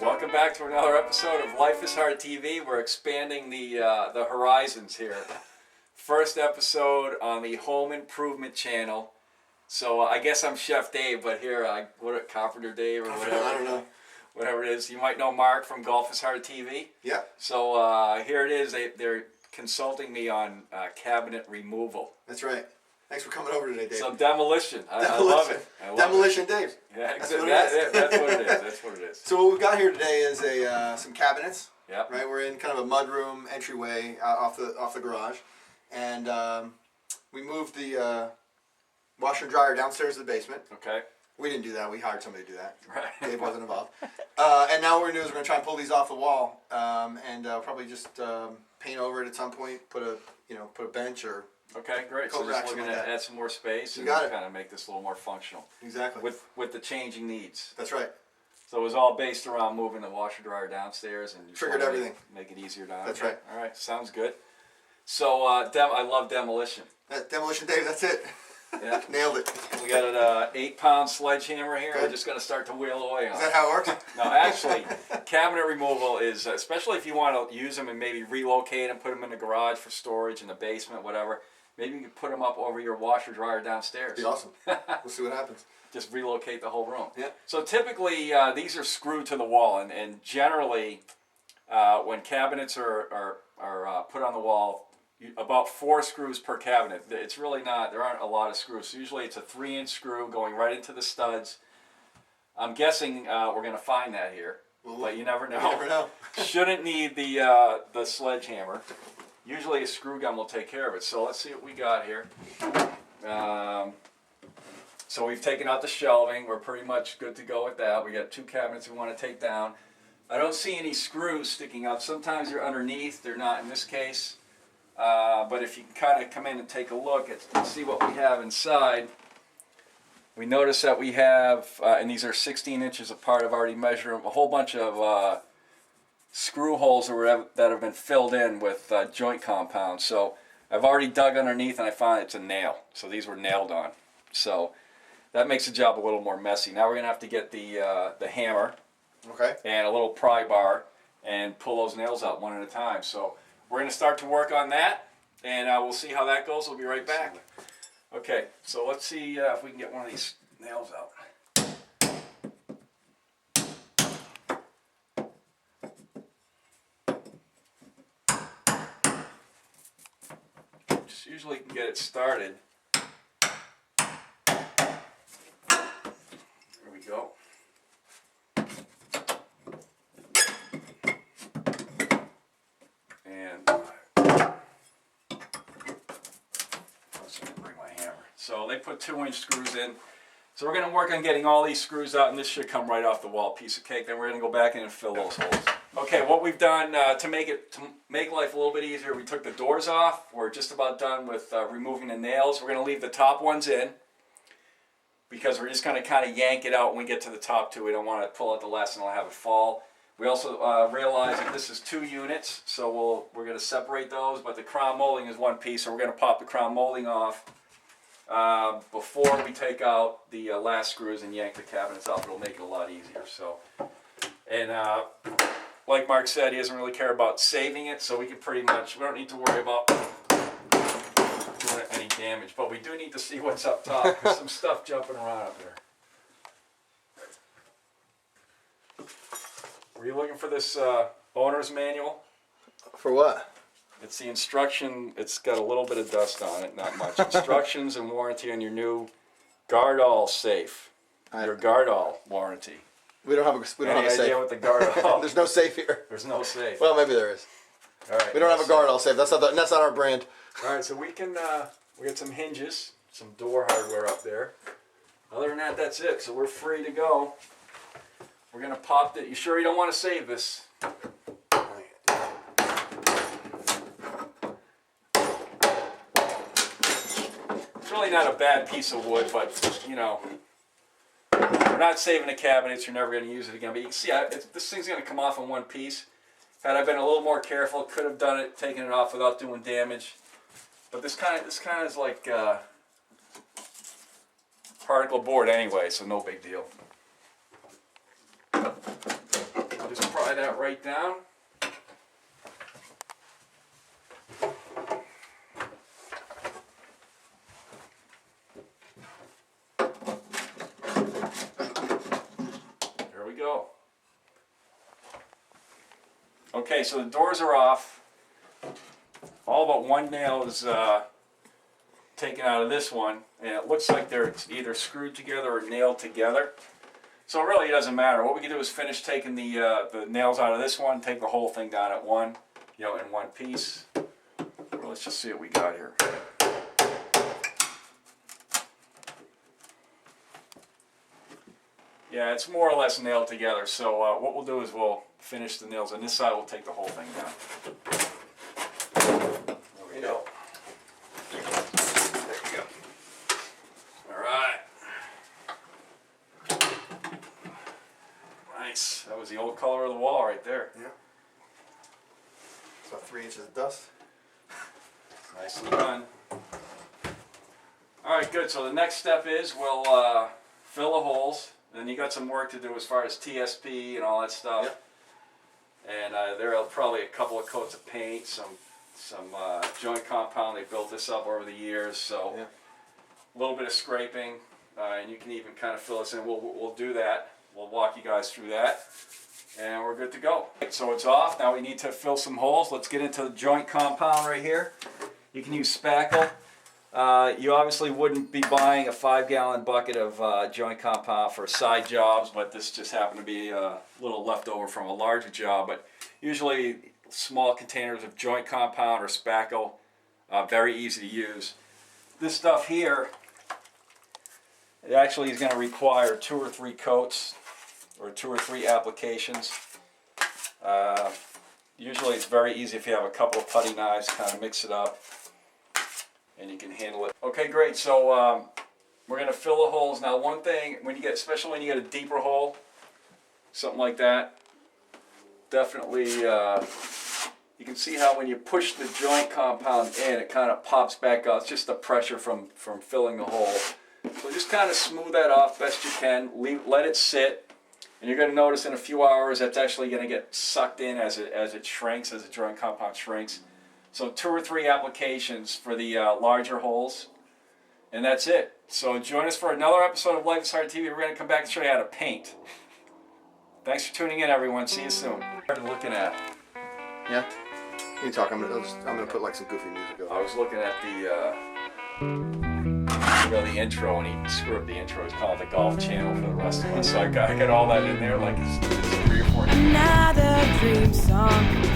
Welcome back to another episode of Life is Hard TV. We're expanding the horizons here. First episode on the Home Improvement channel. So I guess I'm Chef Dave, but here Carpenter Dave or whatever. I don't know. Whatever it is. You might know Mark from Golf is Hard TV. Yeah. So here it is. They're consulting me on cabinet removal. That's right. Thanks for coming over today, Dave. So demolition. I love it. Demolition Dave. Yeah, that's what it is. That's what it is. So what we've got here today is some cabinets. Yep. Right. We're in kind of a mudroom entryway off the garage, and we moved the washer and dryer downstairs to the basement. Okay. We didn't do that. We hired somebody to do that. Right. Dave wasn't involved. And now what we're going to do is we're going to try and pull these off the wall, and probably just paint over it at some point. Put a bench or. Okay, great. So just looking to add some more space and kind of make this a little more functional. Exactly. With the changing needs. That's right. So it was all based around moving the washer dryer downstairs and you triggered everything. Make it easier down. That's right. All right, sounds good. So I love demolition. Demolition Dave, that's it. Yeah. Nailed it. We got an 8-pound sledgehammer here. Good. We're just going to start to wheel away on it. Is that how it works? No, actually, cabinet removal is, especially if you want to use them and maybe relocate and put them in the garage for storage, in the basement, whatever. Maybe you can put them up over your washer dryer downstairs. That'd be awesome. We'll see what happens. Just relocate the whole room. Yeah. So typically these are screwed to the wall, and generally when cabinets are put on the wall, about 4 screws per cabinet. It's really not. There aren't a lot of screws. So usually it's a 3-inch screw going right into the studs. I'm guessing we're going to find that here, but you never know. You never know. Shouldn't need the sledgehammer. Usually a screw gun will take care of it. So let's see what we got here. So we've taken out the shelving. We're pretty much good to go with that. We got 2 cabinets we want to take down. I don't see any screws sticking out. Sometimes they're underneath. They're not in this case. But if you can kind of come in and take a look and see what we have inside, we notice that we have, and these are 16 inches apart. I've already measured them, a whole bunch of screw holes that have been filled in with joint compounds. So I've already dug underneath and I found it's a nail. So these were nailed on. So that makes the job a little more messy. Now we're going to have to get the hammer and a little pry bar and pull those nails out one at a time. So we're going to start to work on that, and we'll see how that goes. We'll be right back. Okay, so let's see if we can get one of these nails out. Just usually can get it started. There we go. So they put 2-inch screws in. So we're going to work on getting all these screws out, and this should come right off the wall, piece of cake. Then we're going to go back in and fill those holes. Okay, what we've done to make life a little bit easier, we took the doors off. We're just about done with removing the nails. We're going to leave the top ones in because we're just going to kind of yank it out when we get to the top two. We don't want to pull out the last and have it fall. We also realize that this is 2 units, so we're going to separate those, but the crown molding is 1 piece, so we're going to pop the crown molding off before we take out the last screws and yank the cabinets out. It'll make it a lot easier. So, and like Mark said, he doesn't really care about saving it, so we don't need to worry about doing any damage, but we do need to see what's up top. There's some stuff jumping around up there. Were you looking for this owner's manual? For what? It's the instruction. It's got a little bit of dust on it, not much. Instructions and warranty on your new Gardall safe. Your Gardall warranty. We don't have a safe. Any idea what the Gardall? There's no safe here. There's no safe. Well, maybe there is. All right. We don't have a Gardall safe. That's not our brand. All right, so we got some hinges, some door hardware up there. Other than that, that's it. So we're free to go. We're gonna pop it. You sure you don't want to save this? It's really not a bad piece of wood, but you know, we're not saving the cabinets. You're never going to use it again. But you can see this thing's going to come off in 1 piece. Had I been a little more careful, could have done it, taken it off without doing damage. But this kind of is like particle board anyway, so no big deal. pry that right down. There we go. Okay, so the doors are off. All but one nail is taken out of this one, and it looks like they're either screwed together or nailed together. So it really doesn't matter. What we can do is finish taking the nails out of this one, take the whole thing down at one, in one piece. Well, let's just see what we got here. Yeah, it's more or less nailed together. So what we'll do is we'll finish the nails on this side. We'll take the whole thing down. There we go. There we go. All right. Nice. That was the old color of the wall right there. Yeah. So 3 inches of dust. Nicely done. All right, good. So the next step is we'll fill the holes. Then you got some work to do as far as TSP and all that stuff. Yep. And there are probably a couple of coats of paint, some joint compound. They built this up over the years, so Yeah. a little bit of scraping, and you can even kind of fill this in. We'll do that. We'll walk you guys through that, and we're good to go. So it's off. Now we need to fill some holes. Let's get into the joint compound right here. You can use spackle. You obviously wouldn't be buying a 5-gallon bucket of joint compound for side jobs, but this just happened to be a little leftover from a larger job. But usually small containers of joint compound or spackle, very easy to use. This stuff here, it actually is going to require 2 or 3 coats or 2 or 3 applications. Usually it's very easy if you have a couple of putty knives, kind of mix it up, and you can handle it. Okay, great. So we're going to fill the holes. Now, one thing, especially when you get a deeper hole, something like that, definitely you can see how when you push the joint compound in, it kind of pops back out. It's just the pressure from filling the hole. So just kind of smooth that off best you can. Let it sit. And you're going to notice in a few hours that's actually going to get sucked in as it shrinks, as the joint compound shrinks. So 2 or 3 applications for the larger holes, and that's it. So join us for another episode of Life is Hard TV. We're going to come back and show you how to paint. Thanks for tuning in, everyone. See you soon. What are you looking at? Yeah. You can talk. I'm gonna put like some goofy music over. I was looking at the intro, and he screwed up the intro. He's calling it the Golf Channel for the rest of us. So I got all that in there, like it's 3 or 4. Another dream song.